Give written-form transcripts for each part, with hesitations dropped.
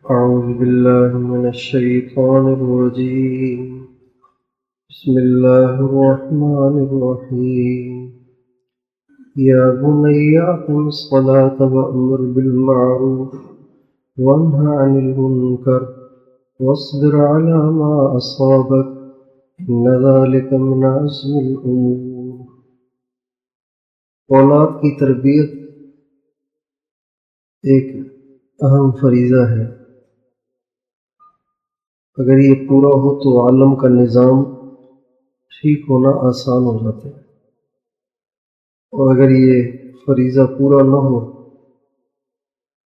أعوذ بالله من الشيطان الرجيم بسم الله الرحمن الرحيم يا بني أقم الصلاة وأمر بالمعروف وانه عن المنكر واصبر على ما أصابك إن ذلك من عزم الأمور۔ اولاد کی تربیت ایک اہم فریضہ ہے۔ اگر یہ پورا ہو تو عالم کا نظام ٹھیک ہونا آسان ہو جاتا ہے، اور اگر یہ فریضہ پورا نہ ہو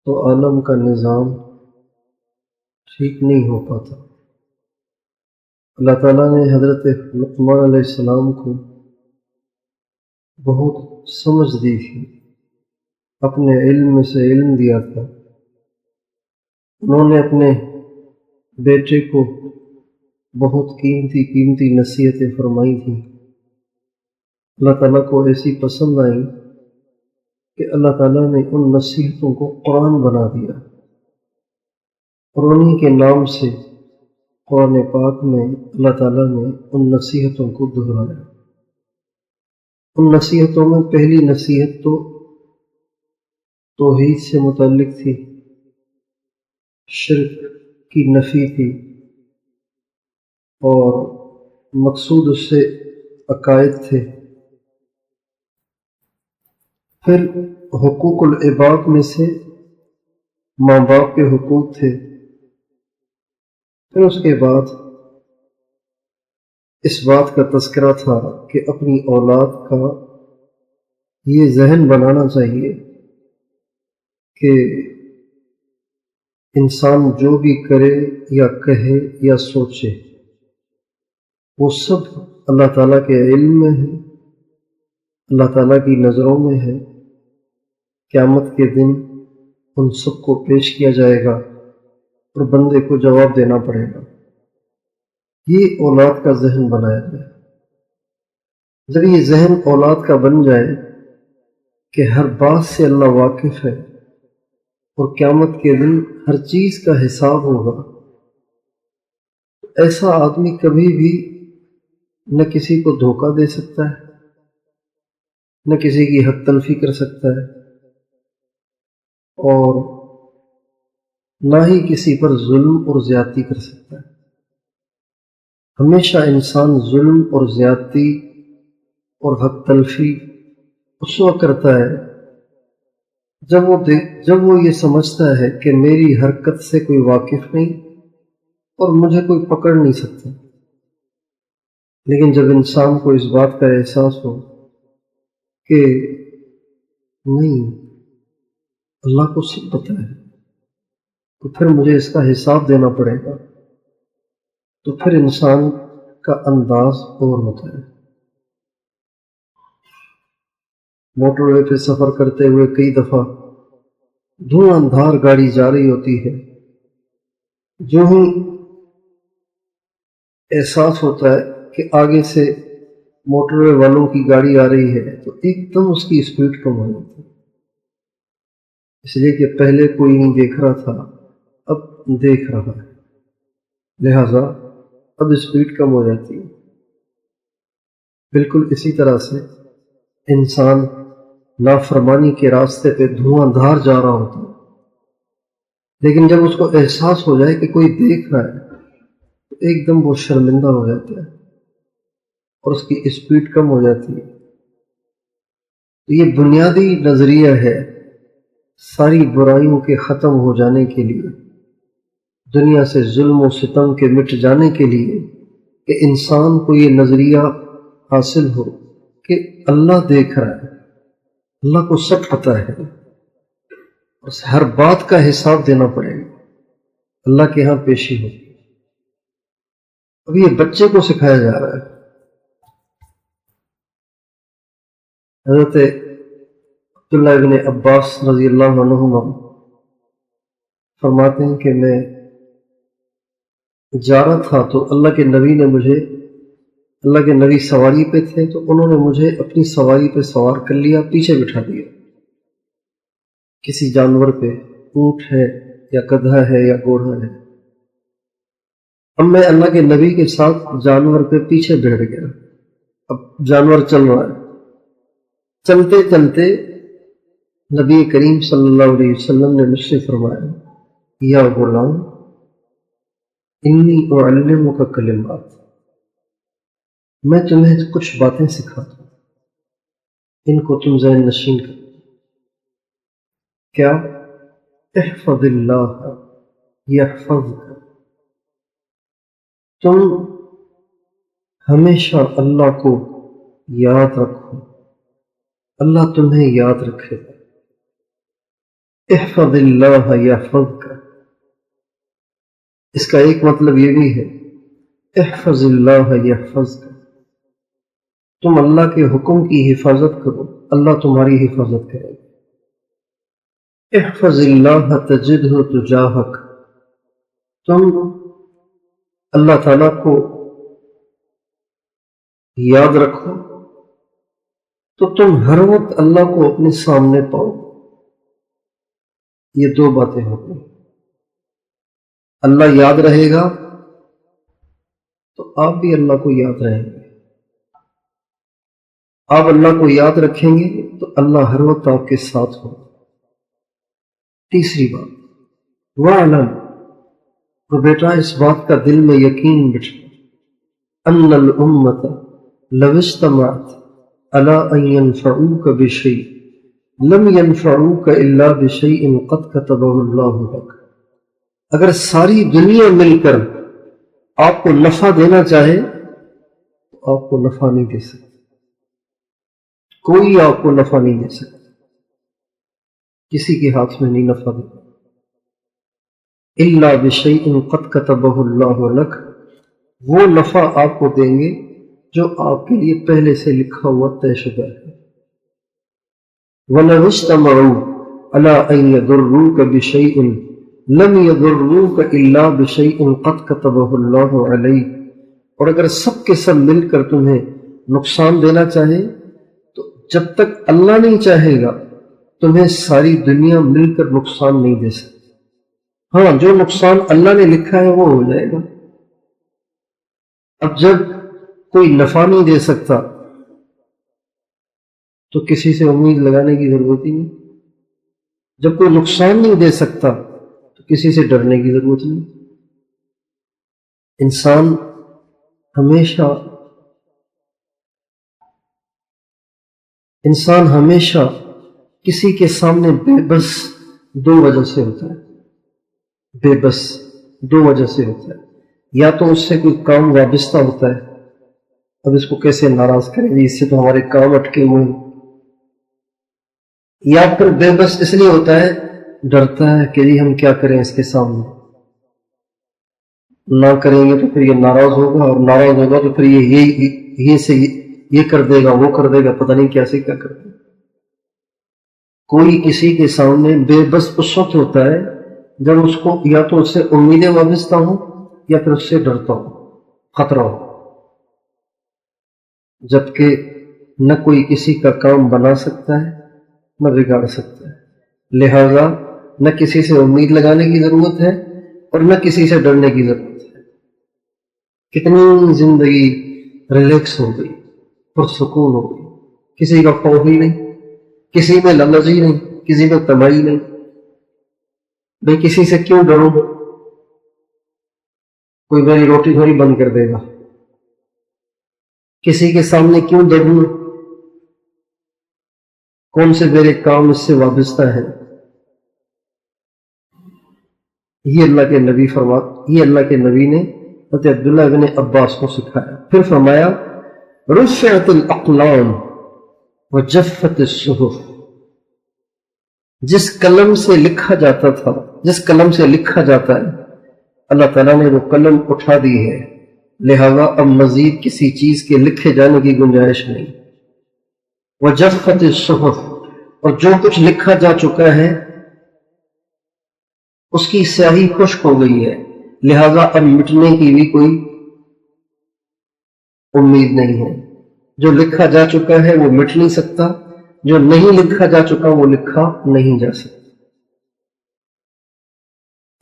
تو عالم کا نظام ٹھیک نہیں ہو پاتا۔ اللہ تعالیٰ نے حضرت لقمان علیہ السلام کو بہت سمجھ دی تھی، اپنے علم میں سے علم دیا تھا۔ انہوں نے اپنے بیٹے کو بہت قیمتی نصیحتیں فرمائی تھیں۔ اللہ تعالیٰ کو ایسی پسند آئیں کہ اللہ تعالیٰ نے ان نصیحتوں کو قرآن بنا دیا، اور انہی کے نام سے قرآن پاک میں اللہ تعالیٰ نے ان نصیحتوں کو دہرایا۔ ان نصیحتوں میں پہلی نصیحت تو توحید سے متعلق تھی، شرک کی نفی تھی، اور مقصود اس سے عقائد تھے۔ پھر حقوق العباد میں سے ماں باپ کے حقوق تھے۔ پھر اس کے بعد اس بات کا تذکرہ تھا کہ اپنی اولاد کا یہ ذہن بنانا چاہیے کہ انسان جو بھی کرے یا کہے یا سوچے وہ سب اللہ تعالیٰ کے علم میں ہے، اللہ تعالیٰ کی نظروں میں ہے۔ قیامت کے دن ان سب کو پیش کیا جائے گا اور بندے کو جواب دینا پڑے گا۔ یہ اولاد کا ذہن بنایا جائے۔ جب یہ ذہن اولاد کا بن جائے کہ ہر بات سے اللہ واقف ہے اور قیامت کے دن ہر چیز کا حساب ہوگا، ایسا آدمی کبھی بھی نہ کسی کو دھوکہ دے سکتا ہے، نہ کسی کی حق تلفی کر سکتا ہے، اور نہ ہی کسی پر ظلم اور زیادتی کر سکتا ہے۔ ہمیشہ انسان ظلم اور زیادتی اور حق تلفی اس وقت کرتا ہے جب وہ یہ سمجھتا ہے کہ میری حرکت سے کوئی واقف نہیں اور مجھے کوئی پکڑ نہیں سکتا۔ لیکن جب انسان کو اس بات کا احساس ہو کہ نہیں، اللہ کو سب پتہ ہے، تو پھر مجھے اس کا حساب دینا پڑے گا، تو پھر انسان کا انداز اور ہوتا ہے۔ موٹر وے پہ سفر کرتے ہوئے کئی دفعہ دھواں دھار گاڑی جا رہی ہوتی ہے، جو ہی احساس ہوتا ہے کہ آگے سے موٹر وے والوں کی گاڑی آ رہی ہے تو ایک دم اس کی اسپیڈ کم ہو جاتی ہے، اس لیے کہ پہلے کوئی نہیں دیکھ رہا تھا، اب دیکھ رہا ہے، لہذا اب اسپیڈ کم ہو جاتی ہے۔ بالکل اسی طرح سے انسان نافرمانی کے راستے پہ دھواں دھار جا رہا ہوتا ہے، لیکن جب اس کو احساس ہو جائے کہ کوئی دیکھ رہا ہے تو ایک دم وہ شرمندہ ہو جاتا ہے اور اس کی اسپیڈ کم ہو جاتی ہے۔ تو یہ بنیادی نظریہ ہے ساری برائیوں کے ختم ہو جانے کے لیے، دنیا سے ظلم و ستم کے مٹ جانے کے لیے، کہ انسان کو یہ نظریہ حاصل ہو کہ اللہ دیکھ رہا ہے، اللہ کو سب پتہ ہے، اور ہر بات کا حساب دینا پڑے گا، اللہ کے ہاں پیشی ہو۔ اب یہ بچے کو سکھایا جا رہا ہے۔ حضرت عبداللہ ابن عباس رضی اللہ عنہما فرماتے ہیں کہ میں جا رہا تھا تو اللہ کے نبی سواری پہ تھے، تو انہوں نے مجھے اپنی سواری پہ سوار کر لیا، پیچھے بٹھا دیا۔ کسی جانور پہ، اونٹ ہے یا گدھا ہے یا گھوڑا ہے. اب میں اللہ کے نبی کے ساتھ جانور پہ پیچھے بیٹھ گیا. اب جانور چل رہا ہے. چلتے چلتے نبی کریم صلی اللہ علیہ وسلم نے مجھ سے فرمایا یا غلام انی اعلمک کلمات، میں تمہیں کچھ باتیں سکھاتا ہوں، ان کو تم ذہن نشین کرو. کیا؟ احفظ اللہ یحفظک، تم ہمیشہ اللہ کو یاد رکھو، اللہ تمہیں یاد رکھے گا. احفظ اللہ یحفظک، اس کا ایک مطلب یہ بھی ہے احفظ اللہ یحفظک، تم اللہ کے حکم کی حفاظت کرو، اللہ تمہاری حفاظت کرے گا. احفظ اللہ تجدہ تجاہک، تم اللہ تعالیٰ کو یاد رکھو تو تم ہر وقت اللہ کو اپنے سامنے پاؤ. یہ دو باتیں ہوتی، اللہ یاد رہے گا تو آپ بھی اللہ کو یاد رہیں گے، آپ اللہ کو یاد رکھیں گے تو اللہ ہر وقت آپ کے ساتھ ہو. تیسری بات وَاعْلَمْ، تو بیٹا اس بات کا دل میں یقین بٹھا ان الامت لو اجتمعت على ان ينفعوك بشيء لم ينفعوك الا بشيء قد كتبه الله لك، اگر ساری دنیا مل کر آپ کو نفع دینا چاہے تو آپ کو نفع نہیں دے سکتے، کوئی آپ کو نفع نہیں دے سکتا، کسی کے ہاتھ میں نہیں نفع دے. الا بشیء قد کتبہ اللہ لک، وہ نفع آپ کو دیں گے جو آپ کے لیے پہلے سے لکھا ہوا طے شدہ ہے. وَلَوِ اجْتَمَعُوا عَلَىٰ أَن يَضُرُّوكَ بِشَيْءٍ لَمْ يَضُرُّوكَ إِلَّا بِشَيْءٍ قَدْ كَتَبَهُ اللَّهُ عَلَيْكَ، اور اگر سب کے سب مل کر تمہیں نقصان دینا چاہے تو جب تک اللہ نہیں چاہے گا تمہیں ساری دنیا مل کر نقصان نہیں دے سکتی. ہاں، جو نقصان اللہ نے لکھا ہے وہ ہو جائے گا. اب جب کوئی نفع نہیں دے سکتا تو کسی سے امید لگانے کی ضرورت ہی نہیں. جب کوئی نقصان نہیں دے سکتا تو کسی سے ڈرنے کی ضرورت نہیں. انسان ہمیشہ کسی کے سامنے بے بس دو وجہ سے ہوتا ہے. بے بس دو وجہ سے ہوتا ہے، یا تو اس سے کوئی کام وابستہ ہوتا ہے، اب اس کو کیسے ناراض کریں گے، اس سے تو ہمارے کام اٹکے ہوئے ہیں، یا پھر بے بس اس لیے ہوتا ہے ڈرتا ہے کہ جی ہم کیا کریں اس کے سامنے، نہ کریں گے تو پھر یہ ناراض ہوگا، اور ناراض ہوگا تو پھر یہ کر دے گا، وہ کر دے گا، پتہ نہیں کیسے کیا کر دے گا. کوئی کسی کے سامنے بے بس اس وقت ہوتا ہے جب اس کو یا تو اس سے امیدیں وابستہ ہوں یا پھر اس سے ڈرتا ہو، خطرہ ہو. جبکہ نہ کوئی کسی کا کام بنا سکتا ہے نہ بگاڑ سکتا ہے، لہذا نہ کسی سے امید لگانے کی ضرورت ہے اور نہ کسی سے ڈرنے کی ضرورت ہے. کتنی زندگی ریلیکس ہو گئی، پرسکون ہو گئی، کسی کا خوف ہی نہیں، کسی میں لالچ ہی نہیں، کسی میں تمائی نہیں. بھئی کسی سے کیوں ڈروں، کوئی میری روٹی تھوڑی بند کر دے گا، کسی کے سامنے کیوں ڈروں، کون سے میرے کام اس سے وابستہ ہیں. یہ اللہ کے نبی نے حضرت عبداللہ بن عباس کو سکھایا. پھر فرمایا رفعت الاقلام وجفت الصحف، جس قلم سے لکھا جاتا تھا، جس قلم سے لکھا جاتا ہے، اللہ تعالیٰ نے وہ قلم اٹھا دی ہے، لہذا اب مزید کسی چیز کے لکھے جانے کی گنجائش نہیں. وجفت الصحف، اور جو کچھ لکھا جا چکا ہے اس کی سیاہی خشک ہو گئی ہے، لہذا اب مٹنے کی بھی کوئی امید نہیں ہے. جو لکھا جا چکا ہے وہ مٹ نہیں سکتا، جو نہیں لکھا جا چکا وہ لکھا نہیں جا سکتا.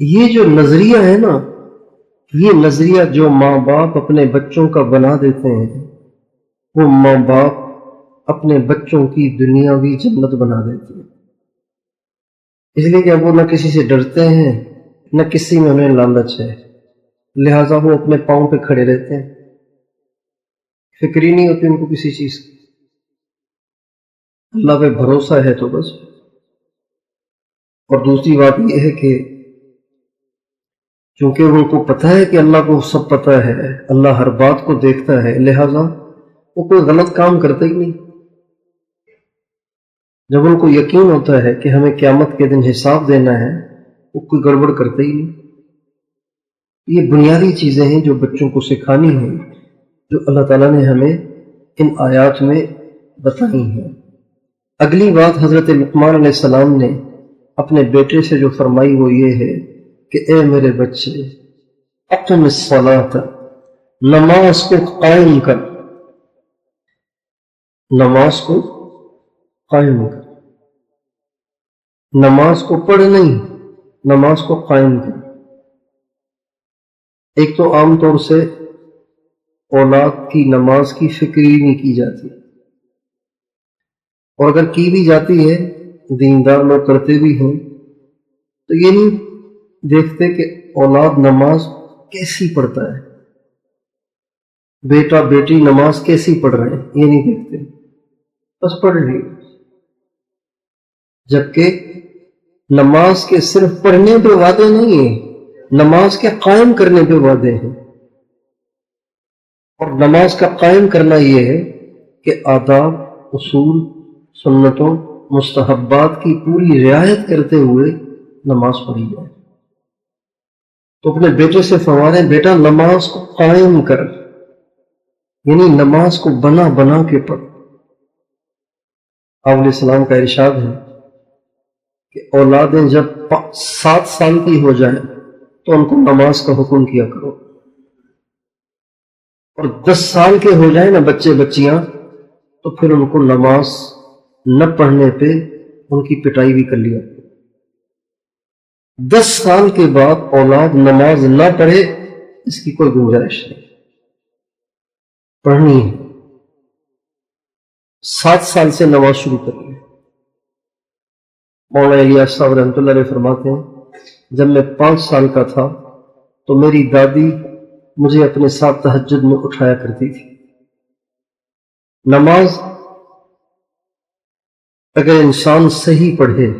یہ جو نظریہ ہے نا، یہ نظریہ جو ماں باپ اپنے بچوں کا بنا دیتے ہیں، وہ ماں باپ اپنے بچوں کی دنیاوی جنت بنا دیتے ہیں۔ اس لیے کہ اب وہ نہ کسی سے ڈرتے ہیں، نہ کسی میں انہیں لالچ ہے، لہٰذا وہ اپنے پاؤں پہ کھڑے رہتے ہیں، فکر ہی نہیں ہوتی ان کو کسی چیز کی، اللہ پہ بھروسہ ہے تو بس۔ اور دوسری بات یہ ہے کہ چونکہ ان کو پتہ ہے کہ اللہ کو سب پتہ ہے، اللہ ہر بات کو دیکھتا ہے، لہٰذا وہ کوئی غلط کام کرتے ہی نہیں۔ جب ان کو یقین ہوتا ہے کہ ہمیں قیامت کے دن حساب دینا ہے، وہ کوئی گڑبڑ کرتے ہی نہیں۔ یہ بنیادی چیزیں ہیں جو بچوں کو سکھانی ہیں، جو اللہ تعالیٰ نے ہمیں ان آیات میں بتائی ہیں۔ اگلی بات حضرت لقمان علیہ السلام نے اپنے بیٹے سے جو فرمائی وہ یہ ہے کہ اے میرے بچے، اقم الصلاۃ، نماز کو قائم کر، نماز کو قائم کر، نماز کو پڑھ نہیں، نماز کو قائم کر۔ ایک تو عام طور سے اولاد کی نماز کی فکر ہی نہیں کی جاتی، اور اگر کی بھی جاتی ہے، دیندار لوگ کرتے بھی ہیں، تو یہ نہیں دیکھتے کہ اولاد نماز کیسی پڑھتا ہے، بیٹا بیٹی نماز کیسی پڑھ رہے ہیں، یہ نہیں دیکھتے، بس پڑھ رہی۔ جبکہ نماز کے صرف پڑھنے پہ وعدے نہیں ہیں، نماز کے قائم کرنے پہ وعدے ہیں۔ اور نماز کا قائم کرنا یہ ہے کہ آداب، اصول، سنتوں، مستحبات کی پوری رعایت کرتے ہوئے نماز پڑھی جائے۔ تو اپنے بیٹے سے فرما رہے ہیں بیٹا نماز کو قائم کر، یعنی نماز کو بنا بنا کے پڑھ۔ آپ علیہ السلام کا ارشاد ہے کہ اولادیں جب 7 سال کی ہو جائیں تو ان کو نماز کا حکم کیا کرو، اور 10 سال کے ہو جائیں نا بچے بچیاں، تو پھر ان کو نماز نہ پڑھنے پہ ان کی پٹائی بھی کر لیا۔ 10 سال کے بعد اولاد نماز نہ پڑھے اس کی کوئی گنجائش نہیں، پڑھنی ہے۔ 7 سال سے نماز شروع کرنی ہے۔ مولانا الیاس صاحب رحمۃ اللہ علیہ فرماتے ہیں جب میں 5 سال کا تھا تو میری دادی مجھے اپنے ساتھ تہجد میں اٹھایا کرتی تھی۔ نماز اگر انسان صحیح پڑھے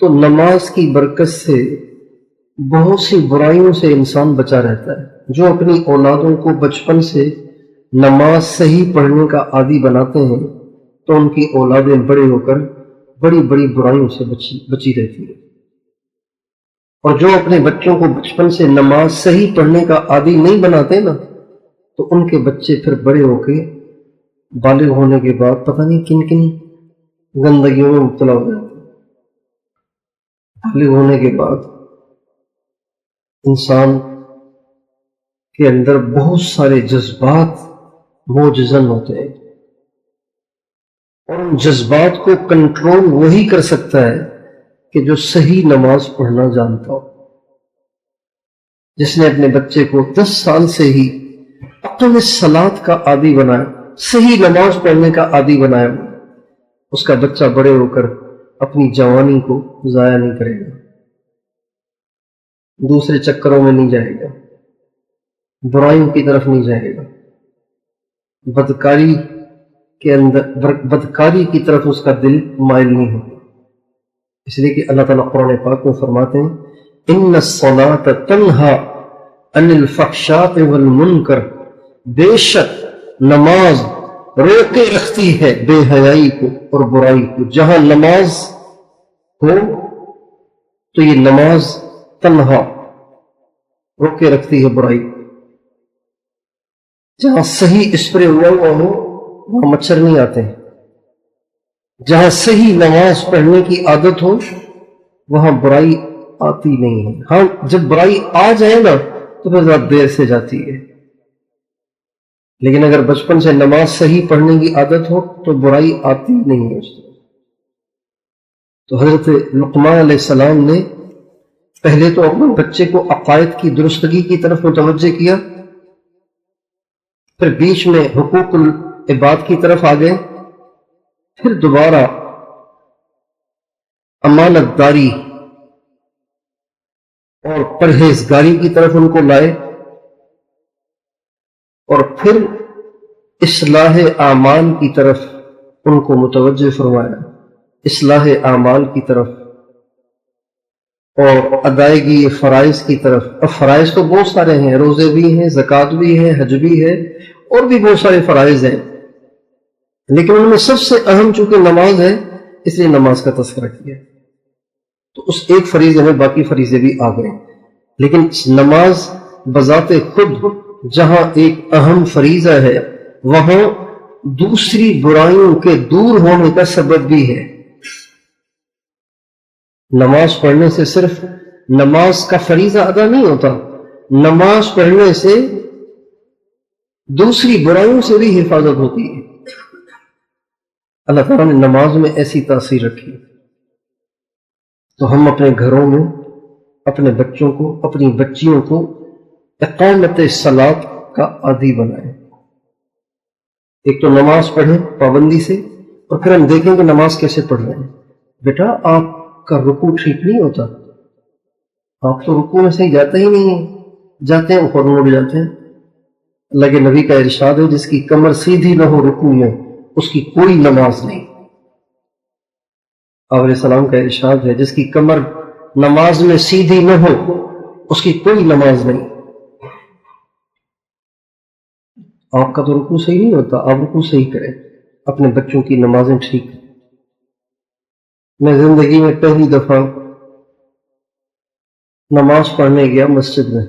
تو نماز کی برکت سے بہت سی برائیوں سے انسان بچا رہتا ہے۔ جو اپنی اولادوں کو بچپن سے نماز صحیح پڑھنے کا عادی بناتے ہیں تو ان کی اولادیں بڑے ہو کر بڑی بڑی برائیوں سے بچی رہتی ہیں، اور جو اپنے بچوں کو بچپن سے نماز صحیح پڑھنے کا عادی نہیں بناتے نا، تو ان کے بچے پھر بڑے ہو کے بالغ ہونے کے بعد پتہ نہیں کن کن گندگیوں میں مبتلا ہو جاتے ہیں۔ بالغ ہونے کے بعد انسان کے اندر بہت سارے جذبات موجزن ہوتے ہیں، اور ان جذبات کو کنٹرول وہی کر سکتا ہے کہ جو صحیح نماز پڑھنا جانتا ہو۔ جس نے اپنے بچے کو 10 سال سے ہی اقم الصلاۃ کا عادی بنایا، صحیح نماز پڑھنے کا عادی بنایا، اس کا بچہ بڑے ہو کر اپنی جوانی کو ضائع نہیں کرے گا، دوسرے چکروں میں نہیں جائے گا، برائیوں کی طرف نہیں جائے گا، بدکاری کے اندر بدکاری کی طرف اس کا دل مائل نہیں ہوگا۔ اس لیے کہ اللہ تعالیٰ قرآن پاک میں فرماتے ہیں ان الصلاۃ تنہی عن الفحشاء والمنکر، بے شک نماز روکے رکھتی ہے بے حیائی کو اور برائی کو۔ جہاں نماز ہو تو یہ نماز تنہا روکے رکھتی ہے برائی کو۔ جہاں صحیح اسپرے ہوا ہو وہاں مچھر نہیں آتے ہیں، جہاں صحیح نماز پڑھنے کی عادت ہو وہاں برائی آتی نہیں ہے۔ ہاں جب برائی آ جائے نا تو پھر ذرا دیر سے جاتی ہے، لیکن اگر بچپن سے نماز صحیح پڑھنے کی عادت ہو تو برائی آتی نہیں ہے اس طرح۔ تو حضرت لقمان علیہ السلام نے پہلے تو اپنے بچے کو عقائد کی درستگی کی طرف متوجہ کیا، پھر بیچ میں حقوق العباد کی طرف آ گئے، پھر دوبارہ امانت داری اور پرہیزگاری کی طرف ان کو لائے، اور پھر اصلاح اعمال کی طرف ان کو متوجہ فرمایا، اصلاح اعمال کی طرف اور ادائیگی فرائض کی طرف۔ اب فرائض تو بہت سارے ہیں، روزے بھی ہیں، زکوٰۃ بھی ہے، حج بھی ہے، اور بھی بہت سارے فرائض ہیں، لیکن ان میں سب سے اہم چونکہ نماز ہے، اس لیے نماز کا تذکرہ کیا۔ تو اس ایک فریضے میں باقی فریضے بھی آ گئے، لیکن نماز بذات خود جہاں ایک اہم فریضہ ہے، وہاں دوسری برائیوں کے دور ہونے کا سبب بھی ہے۔ نماز پڑھنے سے صرف نماز کا فریضہ ادا نہیں ہوتا، نماز پڑھنے سے دوسری برائیوں سے بھی حفاظت ہوتی ہے۔ اللہ تعالیٰ نے نماز میں ایسی تاثیر رکھی، تو ہم اپنے گھروں میں اپنے بچوں کو، اپنی بچیوں کو اقامت صلاۃ کا عادی بنائیں۔ ایک تو نماز پڑھیں پابندی سے، اور پھر ہم دیکھیں کہ نماز کیسے پڑھ رہے ہیں۔ بیٹا آپ کا رکوع ٹھیک نہیں ہوتا، آپ تو رکوع میں صحیح جاتے ہی نہیں ہیں، جاتے ہیں فوراً اٹھ جاتے ہیں۔ اللہ کے نبی کا ارشاد ہے، جس کی کمر سیدھی نہ ہو رکوع میں، اس کی کوئی نماز نہیں۔ آپ علیہ السلام کا ارشاد ہے، جس کی کمر نماز میں سیدھی نہ ہو، اس کی کوئی نماز نہیں۔ آپ کا تو رکوع صحیح نہیں ہوتا، آپ رکوع صحیح کریں، اپنے بچوں کی نمازیں ٹھیک کریں۔ میں زندگی میں پہلی دفعہ نماز پڑھنے گیا مسجد میں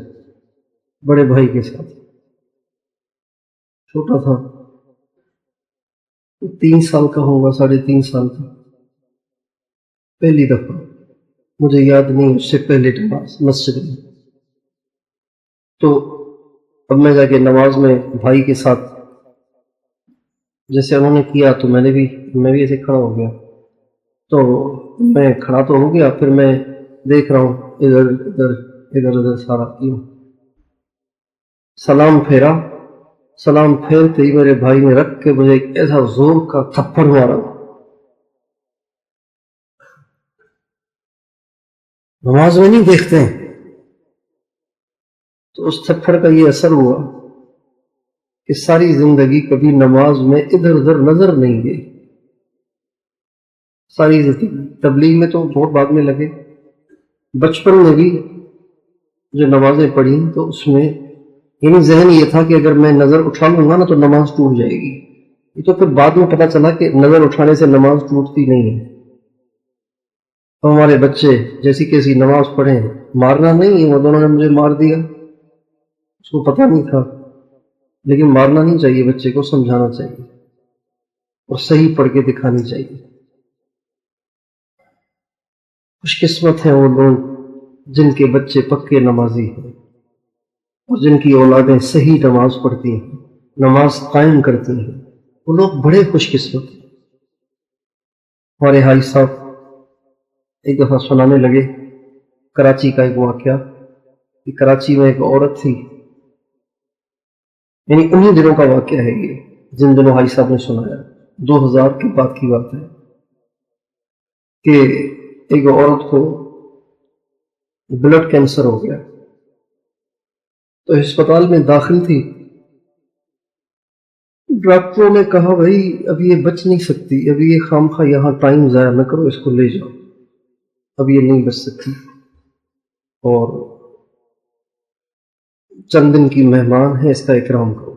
بڑے بھائی کے ساتھ، چھوٹا تھا، 3 سال کا ہوگا، 3.5 سال کا، پہلی دفعہ، مجھے یاد نہیں اس سے پہلے نماز مسجد میں۔ تو اب میں جا کے نماز میں بھائی کے ساتھ جیسے انہوں نے کیا تو میں بھی ایسے کھڑا ہو گیا، تو میں کھڑا تو ہو گیا، پھر میں دیکھ رہا ہوں ادھر سارا کیوں، سلام پھیرا، سلام پھیرتے ہی میرے بھائی نے رکھ کے مجھے ایک ایسا زور کا تھپڑ مارا۔ نماز میں نہیں دیکھتے ہیں، تو اس تھپڑ کا یہ اثر ہوا کہ ساری زندگی کبھی نماز میں ادھر ادھر نظر نہیں گئی، ساری زندگی۔ تبلیغ میں تو بہت بعد میں لگے، بچپن میں بھی جو نمازیں پڑھی تو اس میں یعنی ذہن یہ تھا کہ اگر میں نظر اٹھا لوں گا نا تو نماز ٹوٹ جائے گی۔ یہ تو پھر بعد میں پتہ چلا کہ نظر اٹھانے سے نماز ٹوٹتی نہیں ہے۔ ہمارے بچے جیسی کیسی نماز پڑھیں، مارنا نہیں ہے، وہ دونوں نے مجھے مار دیا، اس کو پتہ نہیں تھا، لیکن مارنا نہیں چاہیے، بچے کو سمجھانا چاہیے اور صحیح پڑھ کے دکھانی چاہیے۔ خوش قسمت ہیں وہ لوگ جن کے بچے پکے نمازی ہیں اور جن کی اولادیں صحیح نماز پڑھتی ہیں، نماز قائم کرتی ہیں، وہ لوگ بڑے خوش قسمت ہیں۔ ہمارے حاج صاحب ایک دفعہ سنانے لگے کراچی کا ایک واقعہ کہ کراچی میں ایک عورت تھی، یعنی انہی دنوں کا واقعہ ہے یہ، جن دنوں حاج صاحب نے سنایا، 2000 کے بعد کی بات ہے، کہ ایک عورت کو بلڈ کینسر ہو گیا، تو ہسپتال میں داخل تھی۔ ڈاکٹروں نے کہا بھائی اب یہ بچ نہیں سکتی، اب یہ خامخواہ یہاں ٹائم ضائع نہ کرو، اس کو لے جاؤ، اب یہ نہیں بچ سکتی، اور چند دن کی مہمان ہے، اس کا اکرام کرو،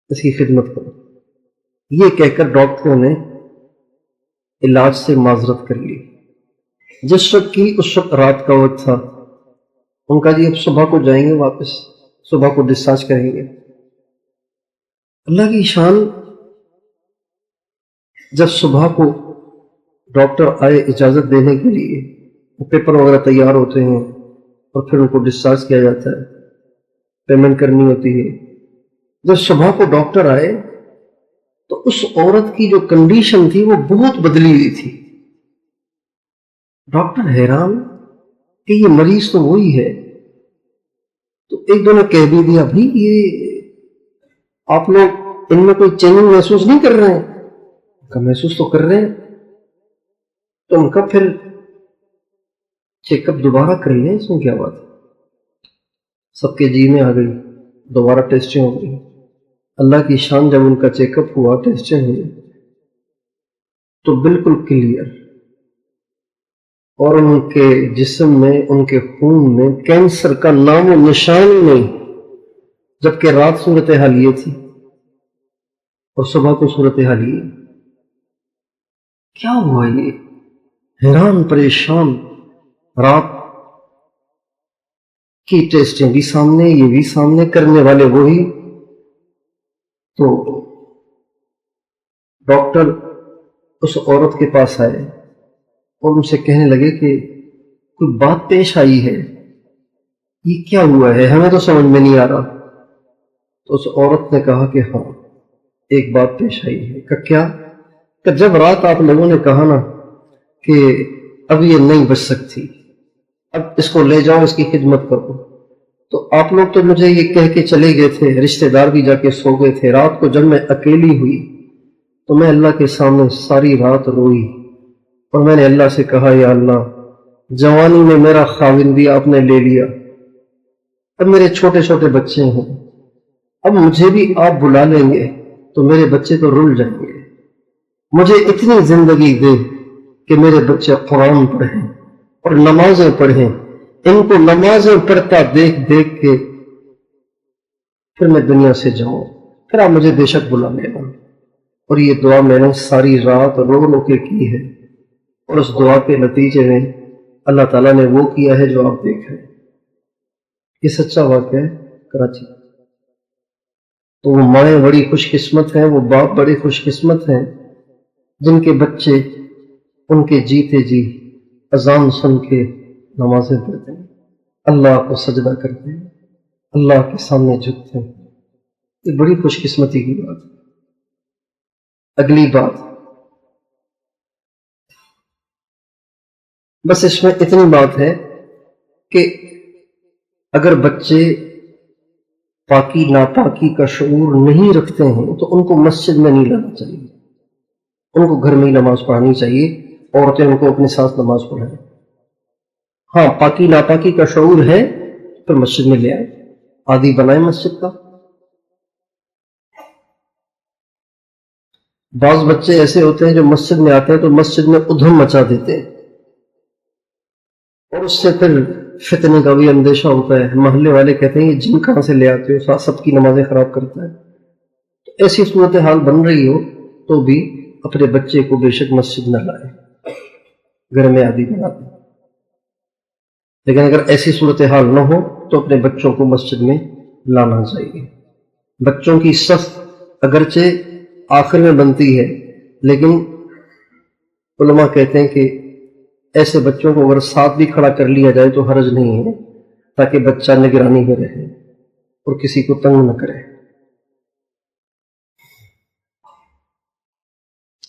اس کی خدمت کرو۔ یہ کہہ کر ڈاکٹروں نے علاج سے معذرت کر لی۔ جس وقت کی اس وقت رات کا وقت تھا، ان کا جی اب صبح کو جائیں گے واپس، صبح کو ڈسچارج کریں گے۔ اللہ کی شان، جب صبح کو ڈاکٹر آئے اجازت دینے کے لیے، پیپر وغیرہ تیار ہوتے ہیں اور پھر ان کو ڈسچارج کیا جاتا ہے، پیمنٹ کرنی ہوتی ہے۔ جب صبح کو ڈاکٹر آئے تو اس عورت کی جو کنڈیشن تھی وہ بہت بدلی ہوئی تھی۔ ڈاکٹر حیران کہ یہ مریض تو وہی ہے. تو ایک دو نے کہہ بھی دیا بھائی یہ آپ لوگ ان میں کوئی چینج محسوس نہیں کر رہے ہیں؟ کہ محسوس تو کر رہے ہیں. تو ان کا پھر چیک اپ دوبارہ کر لیں، اس میں کیا بات ہے. سب کے جی میں آ گئی، دوبارہ ٹیسٹیں ہو گئی. اللہ کی شان، جب ان کا چیک اپ ہوا، ٹیسٹیں ہوئی تو بالکل کلیئر، اور ان کے جسم میں، ان کے خون میں کینسر کا نام و نشان نہیں. جبکہ رات صورتحال یہ تھی اور صبح کو صورتحال یہ. کیا ہوا؟ یہ حیران پریشان. رات کی ٹیسٹیں بھی سامنے، یہ بھی سامنے، کرنے والے وہی. تو ڈاکٹر اس عورت کے پاس آئے اور ان سے کہنے لگے کہ کوئی بات پیش آئی ہے، یہ کیا ہوا ہے، ہمیں تو سمجھ میں نہیں آ رہا. تو اس عورت نے کہا کہ ہاں ایک بات پیش آئی ہے. کہ کیا؟ کہ جب رات آپ لوگوں نے کہا نا کہ اب یہ نہیں بچ سکتی، اب اس کو لے جاؤ، اس کی خدمت کرو، تو آپ لوگ تو مجھے یہ کہہ کے چلے گئے تھے، رشتہ دار بھی جا کے سو گئے تھے. رات کو جب میں اکیلی ہوئی تو میں اللہ کے سامنے ساری رات روئی اور میں نے اللہ سے کہا یا اللہ، جوانی میں میرا خاوند بھی آپ نے لے لیا، اب میرے چھوٹے چھوٹے بچے ہیں، اب مجھے بھی آپ بلا لیں گے تو میرے بچے تو رل جائیں گے. مجھے اتنی زندگی دے کہ میرے بچے قرآن پڑھیں اور نمازیں پڑھیں، ان کو نمازیں پڑھتا دیکھ دیکھ کے پھر میں دنیا سے جاؤں، پھر آپ مجھے بے شک بلا لینا. اور یہ دعا میں نے ساری رات رو رو کے کی ہے، اور اس دعا کے نتیجے میں اللہ تعالیٰ نے وہ کیا ہے جو آپ دیکھ رہے ہیں. یہ سچا واقعہ ہے کراچی. تو وہ مائیں بڑی خوش قسمت ہیں، وہ باپ بڑے خوش قسمت ہیں جن کے بچے ان کے جیتے جی اذان سن کے نمازیں پڑھتے ہیں، اللہ کو سجدہ کرتے ہیں، اللہ کے سامنے جھکتے ہیں. یہ بڑی خوش قسمتی کی بات ہے. اگلی بات، بس اس میں اتنی بات ہے کہ اگر بچے پاکی ناپاکی کا شعور نہیں رکھتے ہیں تو ان کو مسجد میں نہیں لانا چاہیے، ان کو گھر میں ہی نماز پڑھانی چاہیے. عورتیں ان کو اپنے ساتھ نماز پڑھائیں. ہاں پاکی ناپاکی کا شعور ہے پھر مسجد میں لے آئیں، عادی بنائیں مسجد کا. بعض بچے ایسے ہوتے ہیں جو مسجد میں آتے ہیں تو مسجد میں ادھم مچا دیتے ہیں، اور اس سے پھر فتنے کا بھی اندیشہ ہوتا ہے. محلے والے کہتے ہیں یہ جن کہاں سے لے آتے ہو، سب کی نمازیں خراب کرتا ہے. تو ایسی صورتحال بن رہی ہو تو بھی اپنے بچے کو بے شک مسجد نہ لائیں، گھر میں عادی بنا دیں. لیکن اگر ایسی صورتحال نہ ہو تو اپنے بچوں کو مسجد میں لانا چاہیے. بچوں کی صف اگرچہ آخر میں بنتی ہے، لیکن علماء کہتے ہیں کہ ایسے بچوں کو اگر ساتھ بھی کھڑا کر لیا جائے تو حرج نہیں ہے، تاکہ بچہ نگرانی میں رہے اور کسی کو تنگ نہ کرے.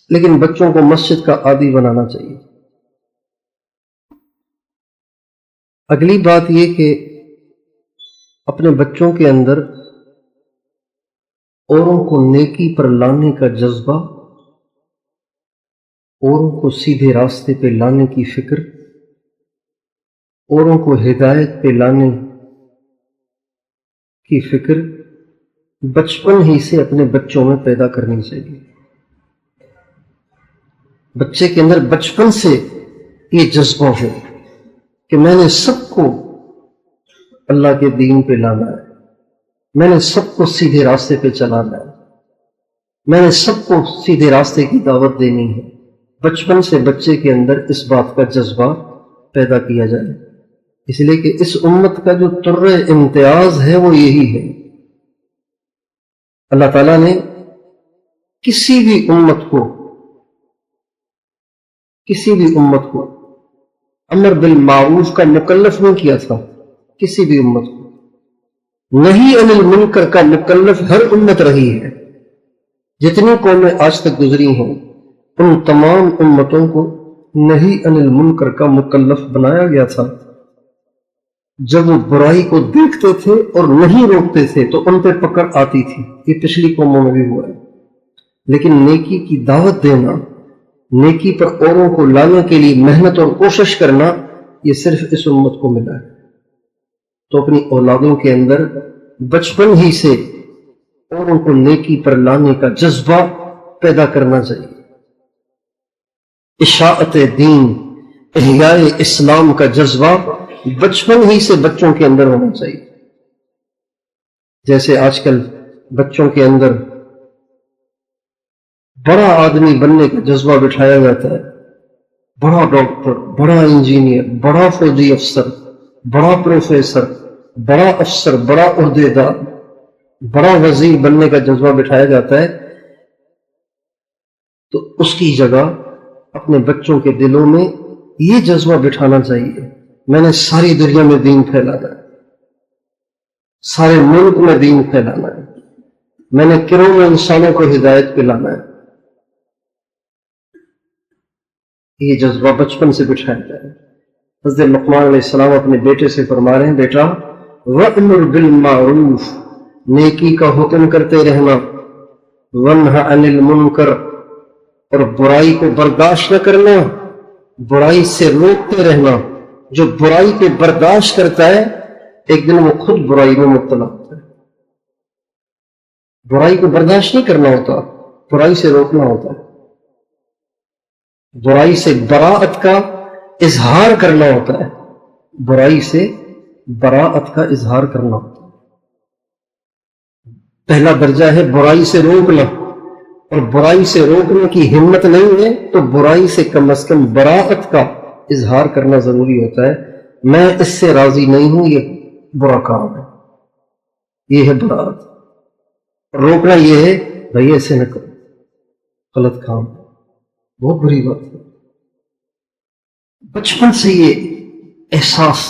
لیکن بچوں کو مسجد کا عادی بنانا چاہیے. اگلی بات یہ کہ اپنے بچوں کے اندر اوروں کو نیکی پر لانے کا جذبہ، اوروں کو سیدھے راستے پہ لانے کی فکر، اوروں کو ہدایت پہ لانے کی فکر بچپن ہی سے اپنے بچوں میں پیدا کرنی چاہیے. بچے کے اندر بچپن سے یہ جذبہ ہو کہ میں نے سب کو اللہ کے دین پہ لانا ہے، میں نے سب کو سیدھے راستے پہ چلانا ہے، میں نے سب کو سیدھے راستے کی دعوت دینی ہے. بچپن سے بچے کے اندر اس بات کا جذبہ پیدا کیا جائے، اس لیے کہ اس امت کا جو طر امتیاز ہے وہ یہی ہے. اللہ تعالیٰ نے کسی بھی امت کو امر بالمعروف کا مکلف نہیں کیا تھا. کسی بھی امت کو نہی عن المنکر کا مکلف ہر امت رہی ہے. جتنی قومیں آج تک گزری ہیں ان تمام امتوں کو نہی عن المنکر کا مکلف بنایا گیا تھا. جب وہ برائی کو دیکھتے تھے اور نہیں روکتے تھے تو ان پہ پکڑ آتی تھی. یہ پچھلی قوموں میں بھی ہوا ہے. لیکن نیکی کی دعوت دینا، نیکی پر اوروں کو لانے کے لیے محنت اور کوشش کرنا، یہ صرف اس امت کو ملا ہے. تو اپنی اولادوں کے اندر بچپن ہی سے اوروں کو نیکی پر لانے کا جذبہ پیدا کرنا چاہیے. اشاعت دین، احیاء اسلام کا جذبہ بچپن ہی سے بچوں کے اندر ہونا چاہیے. جیسے آج کل بچوں کے اندر بڑا آدمی بننے کا جذبہ بٹھایا جاتا ہے، بڑا ڈاکٹر، بڑا انجینئر، بڑا فوجی افسر، بڑا پروفیسر، بڑا افسر، بڑا عہدیدار، بڑا وزیر بننے کا جذبہ بٹھایا جاتا ہے. تو اس کی جگہ اپنے بچوں کے دلوں میں یہ جذبہ بٹھانا چاہیے، میں نے ساری دنیا میں دین پھیلانا ہے، سارے ملک میں دین پھیلانا ہے، میں نے کروڑوں انسانوں کو ہدایت پلانا ہے. یہ جذبہ بچپن سے بٹھایا جائے. حضرت لقمان علیہ السلام اپنے بیٹے سے فرما رہے ہیں، بیٹا وَأْمُرْ بِالْمَعْرُوفِ، نیکی کا حکم کرتے رہنا، وَانْهَ عَنِ الْمُنْكَرِ، اور برائی کو برداشت نہ کرنا، برائی سے روکتے رہنا. جو برائی کو برداشت کرتا ہے ایک دن وہ خود برائی میں مبتلا ہوتا ہے. برائی کو برداشت نہیں کرنا ہوتا، برائی سے روکنا ہوتا ہے. برائی سے براءت کا اظہار کرنا ہوتا ہے، برائی سے براءت کا اظہار کرنا ہوتا ہے. پہلا درجہ ہے برائی سے روکنا، اور برائی سے روکنے کی ہمت نہیں ہے تو برائی سے کم از کم براءت کا اظہار کرنا ضروری ہوتا ہے. میں اس سے راضی نہیں ہوں، یہ برا کام ہے، یہ ہے براءت. روکنا یہ ہے بھائی ایسے نہ کرو، غلط کام ہے، بہت بری بات ہے. بچپن سے یہ احساس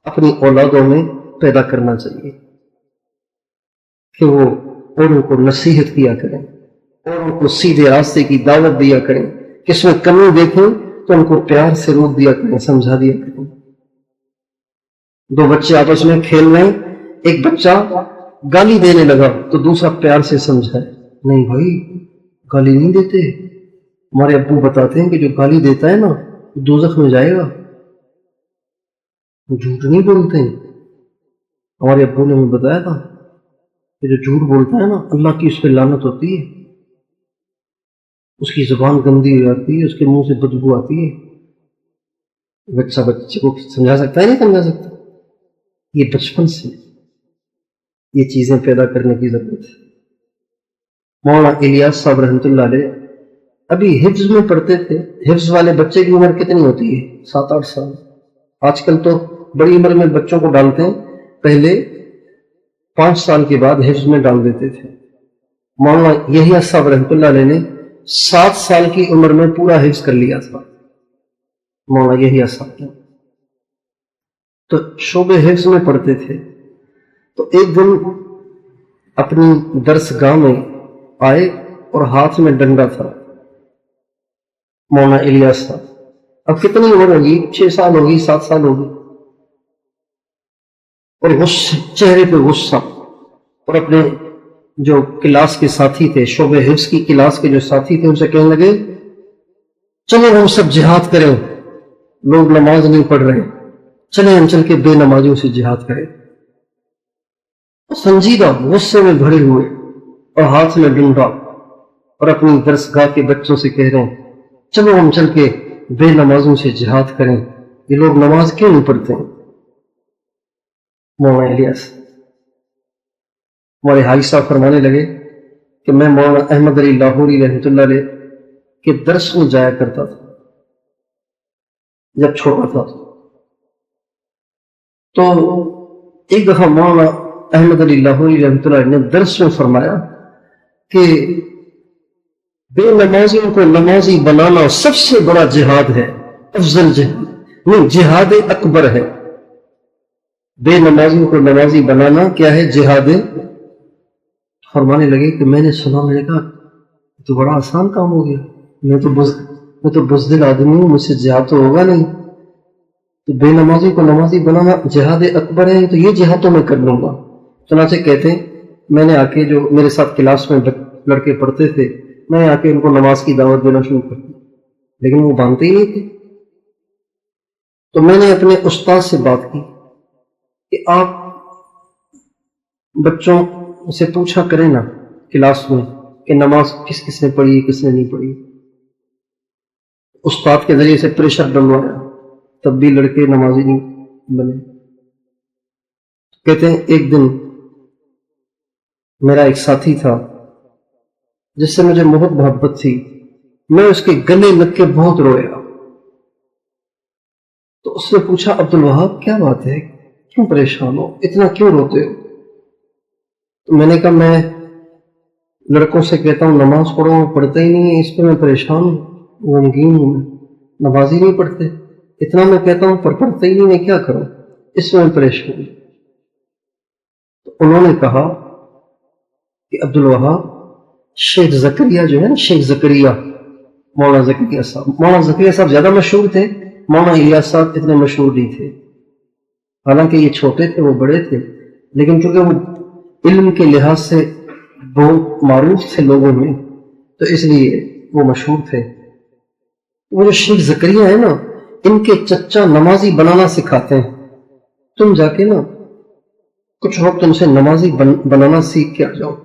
اپنی اولادوں میں پیدا کرنا چاہیے کہ وہ اوروں کو نصیحت کیا کریں، اوروں کو سیدھے راستے کی دعوت دیا کریں. کس میں کمی دیکھیں تو ان کو پیار سے روک دیا کریں، سمجھا دیا کریں. دو بچے آپس میں کھیل رہے ہیں، ایک بچہ گالی دینے لگا تو دوسرا پیار سے سمجھائے، نہیں بھائی گالی نہیں دیتے، ہمارے ابو بتاتے ہیں کہ جو گالی دیتا ہے نا وہ دوزخ میں جائے گا. جھوٹ نہیں بولتے ہیں، ہمارے ابو نے ہمیں بتایا تھا کہ جو جھوٹ بولتا ہے نا اللہ کی اس پہ لعنت ہوتی ہے، اس کی زبان گندی ہو جاتی ہے، اس کے منہ سے بدبو آتی ہے. بچہ بچے کو سمجھا سکتا ہے نہیں سمجھا سکتا. یہ بچپن سے یہ چیزیں پیدا کرنے کی ضرورت ہے. مولانا الیاس صاحب رحمۃ اللہ علیہ ابھی حفظ میں پڑھتے تھے. حفظ والے بچے کی عمر کتنی ہوتی ہے؟ 7-8 سال. آج کل تو بڑی عمر میں بچوں کو ڈالتے ہیں، پہلے 5 سال کے بعد حفظ میں ڈال دیتے تھے. مولانا یحییٰ صاحب رحمۃ اللہ علیہ نے 7 سال کی عمر میں پورا حفظ کر لیا تھا. مولانا یحییٰ صاحب نے تو شعبے حفظ میں پڑھتے تھے. تو ایک دن اپنی درس گاہ میں آئے اور ہاتھ میں ڈنڈا تھا. مولانا الیاس صاحب اب کتنی عمر ہوگی؟ 6 سال ہوگی، 7 سال ہوگی. اور چہرے پہ غصہ. اور اپنے جو کلاس کے ساتھی تھے، شعبہ حفظ کی کلاس کے جو ساتھی تھے، ان سے کہنے لگے چلو ہم سب جہاد کریں، لوگ نماز نہیں پڑھ رہے، چلیں ہم چل کے بے نمازیوں سے جہاد کریں. سنجیدہ غصے میں بھرے ہوئے اور ہاتھ میں ڈنڈا، اور اپنی درسگاہ کے بچوں سے کہہ رہے ہیں چلو ہم چل کے بے نمازوں سے جہاد کریں، یہ لوگ نماز کیوں نہیں پڑھتے ہیں. مولانا الیاس ہمارے حاجی صاحب فرمانے لگے کہ میں مولانا احمد علی لاہوری رحمۃ اللہ علیہ کے درس میں جایا کرتا تھا جب چھوٹا تھا. تو ایک دفعہ مولانا احمد علی لاہوری رحمۃ اللہ علیہ نے درس میں فرمایا کہ بے نمازیوں کو نمازی بنانا سب سے بڑا جہاد ہے، افضل جہاد نہیں، جہاد اکبر ہے. بے نمازیوں کو نمازی بنانا کیا ہے؟ جہاد. فرمانے لگے کہ میں نے سنا، میں نے کہا تو بڑا آسان کام ہو گیا، میں تو بزدل آدمی ہوں، مجھ سے جہاد تو ہوگا نہیں. تو بے نمازی کو نمازی بنانا جہاد اکبر ہے، تو یہ جہاد تو میں کر لوں گا۔ چنانچہ کہتے ہیں میں نے آ کے جو میرے ساتھ کلاس میں لڑکے پڑھتے تھے، میں آ کے ان کو نماز کی دعوت دینا شروع کر دی، لیکن وہ مانتے ہی نہیں تھے۔ تو میں نے اپنے استاد سے بات کی کہ آپ بچوں سے پوچھا کریں نا کلاس میں کہ نماز کس کس نے پڑھی کس نے نہیں پڑھی۔ استاد کے ذریعے سے پریشر ڈلوایا، تب بھی لڑکے نمازی نہیں بنے۔ کہتے ہیں ایک دن میرا ایک ساتھی تھا جس سے مجھے بہت محبت تھی، میں اس کے گلے لگ کے بہت رویا۔ تو اس نے پوچھا عبد الوہاب کیا بات ہے، کیوں پریشان ہو، اتنا کیوں روتے ہو؟ تو میں نے کہا میں لڑکوں سے کہتا ہوں نماز پڑھو، وہ پڑھتے ہی نہیں ہے، اس پہ میں پریشان ہوں، غمگین ہوں، نماز ہی نہیں پڑھتے، اتنا میں کہتا ہوں پر پڑھتے ہی نہیں، میں کیا کروں، اس میں پریشان ہوں۔ تو انہوں نے کہا کہ عبد الوہاب شیخ زکریا جو ہے نا، شیخ زکریا، مولانا زکریا صاحب، مولانا زکریا صاحب زیادہ مشہور تھے، مولانا الیاس صاحب اتنے مشہور نہیں تھے، حالانکہ یہ چھوٹے تھے وہ بڑے تھے، لیکن چونکہ وہ علم کے لحاظ سے بہت معروف تھے لوگوں میں تو اس لیے وہ مشہور تھے۔ وہ جو شیخ زکریا ہے نا، ان کے چچا نمازی بنانا سکھاتے ہیں، تم جا کے نا کچھ وقت ان سے نمازی بنانا سیکھ کے آ جاؤ،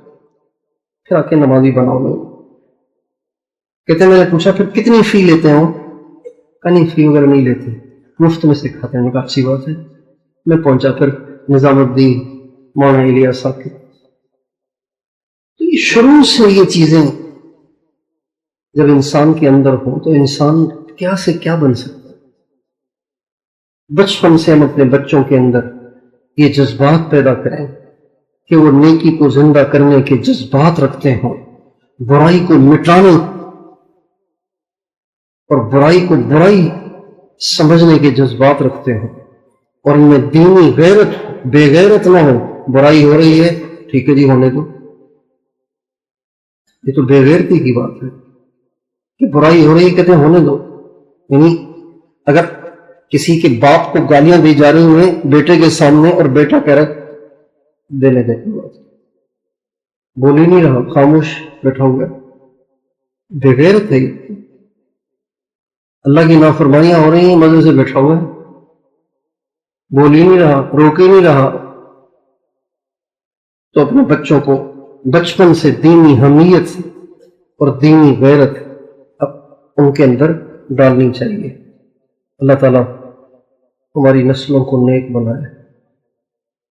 پھر آ کے نمازی بناؤ لوگ۔ کہتے ہیں میں نے پوچھا پھر کتنی فی لیتے ہو؟ کہ نہیں فی وغیرہ نہیں لیتے، مفت میں سکھاتے ہیں۔ کہا اچھی بات ہے۔ میں پہنچا پھر نظام الدین مولانا الیاس صاحب کے۔ تو یہ شروع سے یہ چیزیں جب انسان کے اندر ہوں تو انسان کیا سے کیا بن سکتا ہے۔ بچپن سے ہم اپنے بچوں کے اندر یہ جذبات پیدا کریں کہ وہ نیکی کو زندہ کرنے کے جذبات رکھتے ہوں، برائی کو مٹانے اور برائی کو برائی سمجھنے کے جذبات رکھتے ہوں، اور ان میں دینی غیرت بے غیرت نہ ہو۔ برائی ہو رہی ہے ٹھیک ہے جی ہونے دو، یہ تو بے غیرتی کی بات ہے کہ برائی ہو رہی ہے کہتے ہیں ہونے دو۔ یعنی اگر کسی کے باپ کو گالیاں دی جا رہی ہیں بیٹے کے سامنے اور بیٹا کہہ رہا دینے دے، بول ہی نہیں رہا، خاموش بیٹھا ہوا ہے، بے غیرت ہے۔ اللہ کی نافرمانیاں ہو رہی ہیں مزے سے بیٹھا ہوا ہے، بول ہی نہیں رہا، روک ہی نہیں رہا۔ تو اپنے بچوں کو بچپن سے دینی حمیت اور دینی غیرت اب ان کے اندر ڈالنی چاہیے۔ اللہ تعالیٰ ہماری نسلوں کو نیک بنائے۔